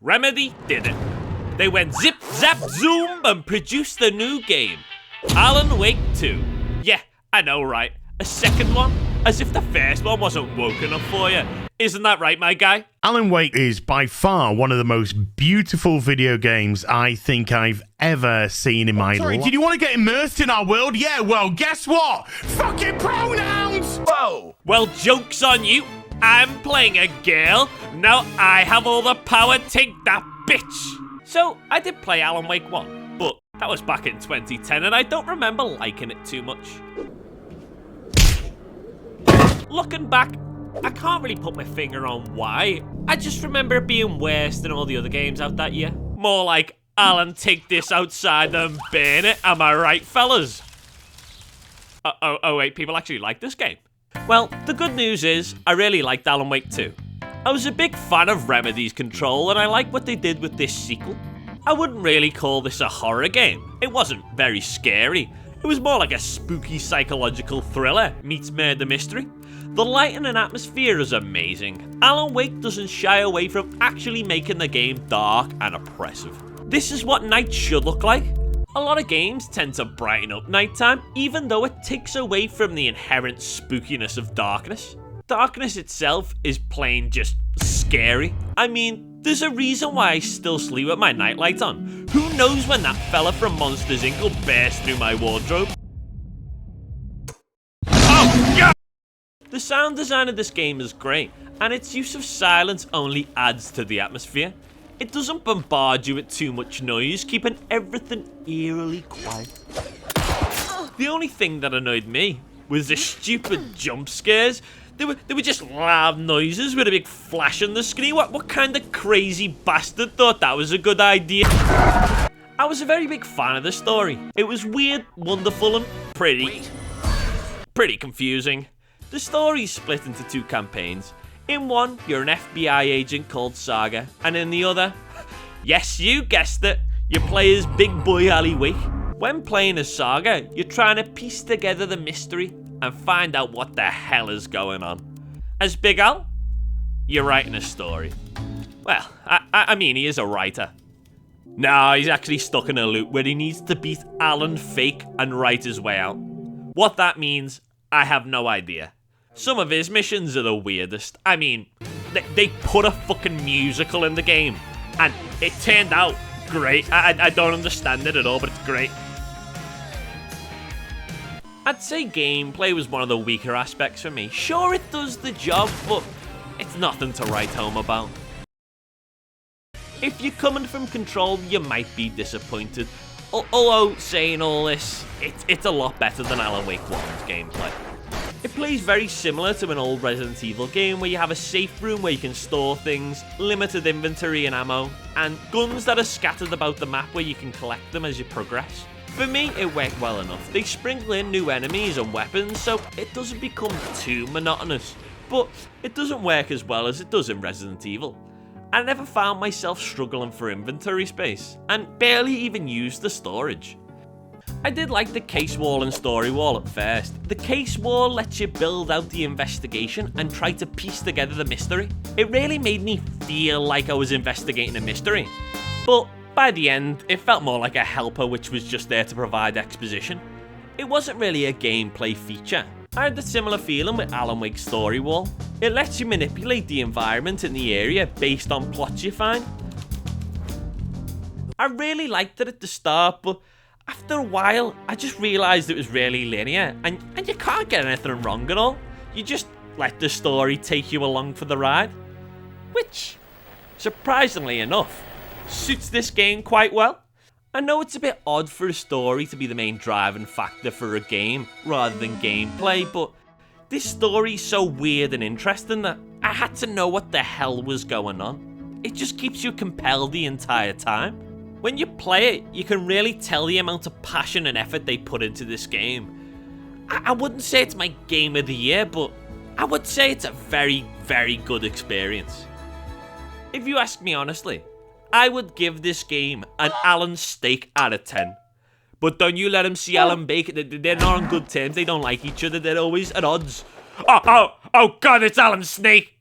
Remedy did it. They went zip, zap, zoom and produced the new game, Alan Wake 2. Yeah, I know, right? A second one? As if the first one wasn't woke enough for you. Isn't that right, my guy? Alan Wake is by far one of the most beautiful video games I think I've ever seen in my life. Sorry, did you want to get immersed in our world? Yeah, well, guess what? Fucking pronouns! Whoa! Well, joke's on you. I'm playing a girl. Now I have all the power. Take that, bitch! So, I did play Alan Wake 1, but that was back in 2010 and I don't remember liking it too much. Looking back, I can't really put my finger on why. I just remember it being worse than all the other games out that year. More like, Alan, take this outside and burn it. Am I right, fellas? Oh wait, people actually like this game. Well, the good news is, I really liked Alan Wake 2. I was a big fan of Remedy's control, and I like what they did with this sequel. I wouldn't really call this a horror game. It wasn't very scary. It was more like a spooky psychological thriller meets murder mystery. The lighting and atmosphere is amazing. Alan Wake doesn't shy away from actually making the game dark and oppressive. This is what night should look like. A lot of games tend to brighten up nighttime, even though it takes away from the inherent spookiness of darkness. Darkness itself is plain just scary. I mean, there's a reason why I still sleep with my nightlight on. Who knows when that fella from Monsters Inc. will burst through my wardrobe? Oh, yeah! The sound design of this game is great, and its use of silence only adds to the atmosphere. It doesn't bombard you with too much noise, keeping everything eerily quiet. The only thing that annoyed me was the stupid jump scares. They were just loud noises with a big flash on the screen. What kind of crazy bastard thought that was a good idea? I was a very big fan of the story. It was weird, wonderful, and pretty confusing. The story's split into two campaigns. In one, you're an FBI agent called Saga, and in the other, yes, you guessed it, you play as Big Boy Ali Wake. When playing as Saga, you're trying to piece together the mystery and find out what the hell is going on. As Big Al, you're writing a story. Well, I mean, he is a writer. No, he's actually stuck in a loop where he needs to beat Alan Fake and write his way out. What that means, I have no idea. Some of his missions are the weirdest. I mean, they put a fucking musical in the game, and it turned out great. I don't understand it at all, but it's great. I'd say gameplay was one of the weaker aspects for me. Sure, it does the job, but it's nothing to write home about. If you're coming from Control, you might be disappointed. Although, saying all this, it's a lot better than Alan Wake 1's gameplay. It plays very similar to an old Resident Evil game where you have a safe room where you can store things, limited inventory and ammo, and guns that are scattered about the map where you can collect them as you progress. For me, it worked well enough. They sprinkle in new enemies and weapons, so it doesn't become too monotonous, but it doesn't work as well as it does in Resident Evil. I never found myself struggling for inventory space, and barely even used the storage. I did like the case wall and story wall at first. The case wall lets you build out the investigation and try to piece together the mystery. It really made me feel like I was investigating a mystery. But by the end, it felt more like a helper which was just there to provide exposition. It wasn't really a gameplay feature. I had a similar feeling with Alan Wake's story wall. It lets you manipulate the environment in the area based on plots you find. I really liked it at the start, but after a while, I just realised it was really linear, and you can't get anything wrong at all. You just let the story take you along for the ride. Which, surprisingly enough, suits this game quite well. I know it's a bit odd for a story to be the main driving factor for a game, rather than gameplay, but this story's so weird and interesting that I had to know what the hell was going on. It just keeps you compelled the entire time. When you play it, you can really tell the amount of passion and effort they put into this game. I wouldn't say it's my game of the year, but I would say it's a very, very good experience. If you ask me honestly, I would give this game an Alan Steak out of 10. But don't you let them see Alan Bake. They're not on good terms. They don't like each other. They're always at odds. Oh God, it's Alan Snake.